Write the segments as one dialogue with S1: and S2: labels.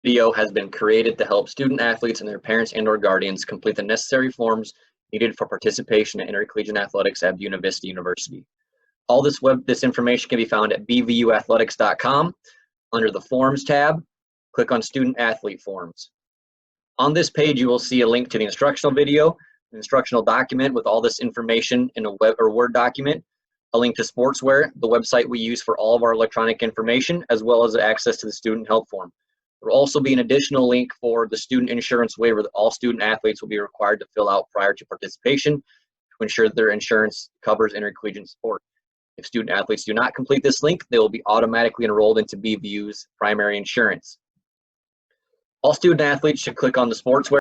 S1: Video has been created to help student athletes and their parents and or guardians complete the necessary forms needed for participation in intercollegiate athletics at Buena Vista University. All this information can be found at bvuathletics.com. Under the Forms tab, click on Student Athlete Forms. On this page, you will see a link to the instructional video, an instructional document with all this information in a web or Word document, a link to Sportswear, the website we use for all of our electronic information, as well as access to the student help form. There will also be an additional link for the student insurance waiver that all student athletes will be required to fill out prior to participation to ensure that their insurance covers intercollegiate sport. If student athletes do not complete this link, they will be automatically enrolled into BVU's primary insurance. All student athletes should click on the Sportswear.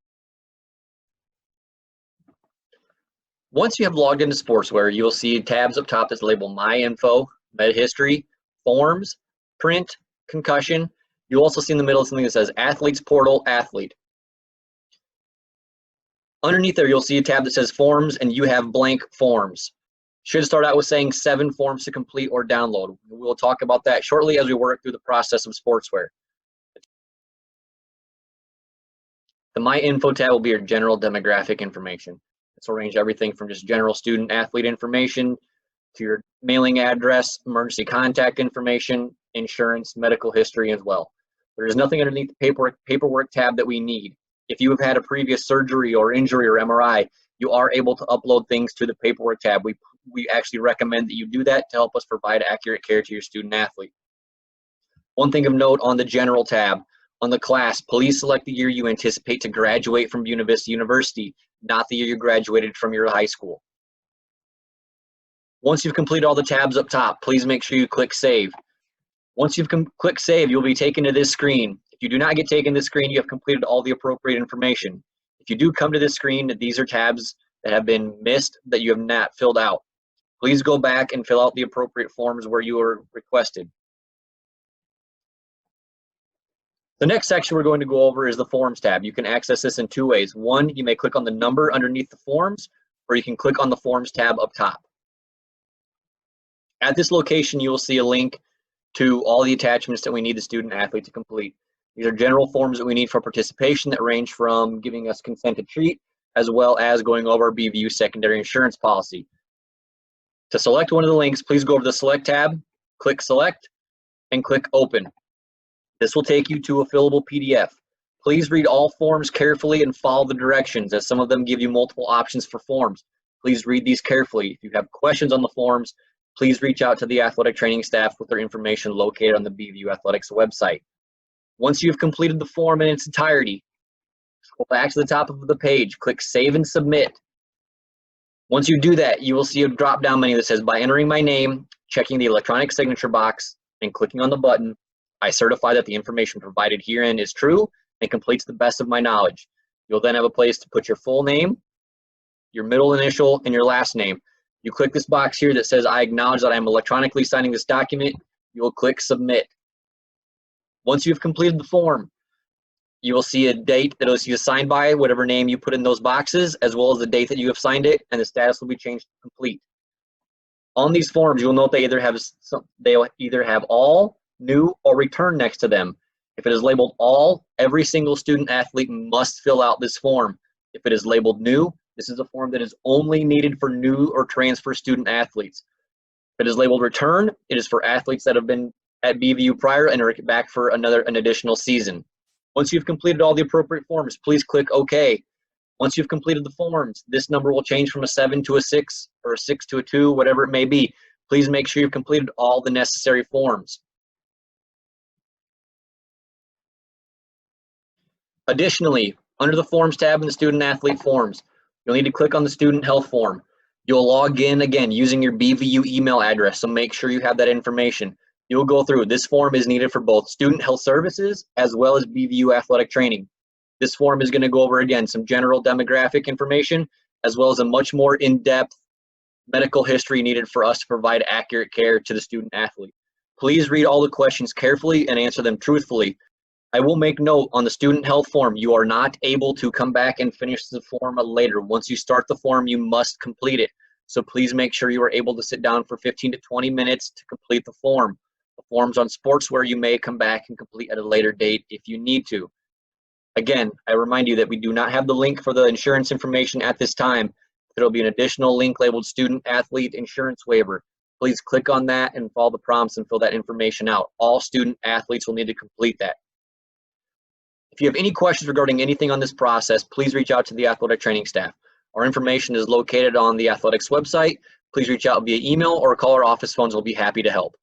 S1: Once you have logged into Sportswear, you will see tabs up top that label My Info, Med History, Forms, Print, Concussion. You'll also see in the middle something that says Athletes Portal, Athlete. Underneath there, you'll see a tab that says Forms, and you have blank forms. Should start out with saying 7 forms to complete or download. We'll talk about that shortly as we work through the process of Sportswear. The My Info tab will be your general demographic information. This will range everything from just general student athlete information to your mailing address, emergency contact information, insurance, medical history as well. There is nothing underneath the paperwork tab that we need. If you have had a previous surgery or injury or MRI, you are able to upload things to the paperwork tab. We actually recommend that you do that to help us provide accurate care to your student athlete. One thing of note on the general tab, on the class, please select the year you anticipate to graduate from Buena Vista University, not the year you graduated from your high school. Once you've completed all the tabs up top, please make sure you click Save. Once you've clicked Save, you'll be taken to this screen. If you do not get taken to this screen, you have completed all the appropriate information. If you do come to this screen, these are tabs that have been missed that you have not filled out. Please go back and fill out the appropriate forms where you were requested. The next section we're going to go over is the Forms tab. You can access this in 2 ways. One, you may click on the number underneath the forms, or you can click on the Forms tab up top. At this location, you will see a link to all the attachments that we need the student athlete to complete. These are general forms that we need for participation that range from giving us consent to treat, as well as going over BVU secondary insurance policy. To select one of the links, please go over the Select tab, click Select, and click Open. This will take you to a fillable PDF. Please read all forms carefully and follow the directions, as some of them give you multiple options for forms. Please read these carefully. If you have questions on the forms, please reach out to the athletic training staff with their information located on the BVU Athletics website. Once you've completed the form in its entirety, scroll back to the top of the page, click Save and Submit. Once you do that, you will see a drop-down menu that says, by entering my name, checking the electronic signature box, and clicking on the button, I certify that the information provided herein is true and completes the best of my knowledge. You'll then have a place to put your full name, your middle initial, and your last name. You click this box here that says, I acknowledge that I am electronically signing this document. You will click Submit. Once you've completed the form, you will see a date that is signed by whatever name you put in those boxes, as well as the date that you have signed it, and the status will be changed to complete. On these forms, you'll note they either have all, new, or return next to them. If it is labeled all, every single student athlete must fill out this form. If it is labeled new, this is a form that is only needed for new or transfer student athletes. If it is labeled return, it is for athletes that have been at BVU prior and are back for an additional season. Once you've completed all the appropriate forms, please click OK. Once you've completed the forms, this number will change from a 7 to a 6 or a 6 to a 2, whatever it may be. Please make sure you've completed all the necessary forms. Additionally, under the Forms tab in the Student Athlete Forms, you'll need to click on the Student Health form. You'll log in again using your BVU email address, so make sure you have that information. You'll go through. This form is needed for both Student Health Services as well as BVU athletic training. This form is going to go over, again, some general demographic information, as well as a much more in-depth medical history needed for us to provide accurate care to the student athlete. Please read all the questions carefully and answer them truthfully. I will make note on the student health form, you are not able to come back and finish the form later. Once you start the form, you must complete it. So please make sure you are able to sit down for 15 to 20 minutes to complete the form. Forms on sportswear you may come back and complete at a later date if you need to. Again, I remind you that we do not have the link for the insurance information at this time. There will be an additional link labeled Student Athlete Insurance Waiver. Please click on that and follow the prompts and fill that information out. All student athletes will need to complete that. If you have any questions regarding anything on this process, please reach out to the athletic training staff. Our information is located on the athletics website. Please reach out via email or call our office phones. We'll be happy to help.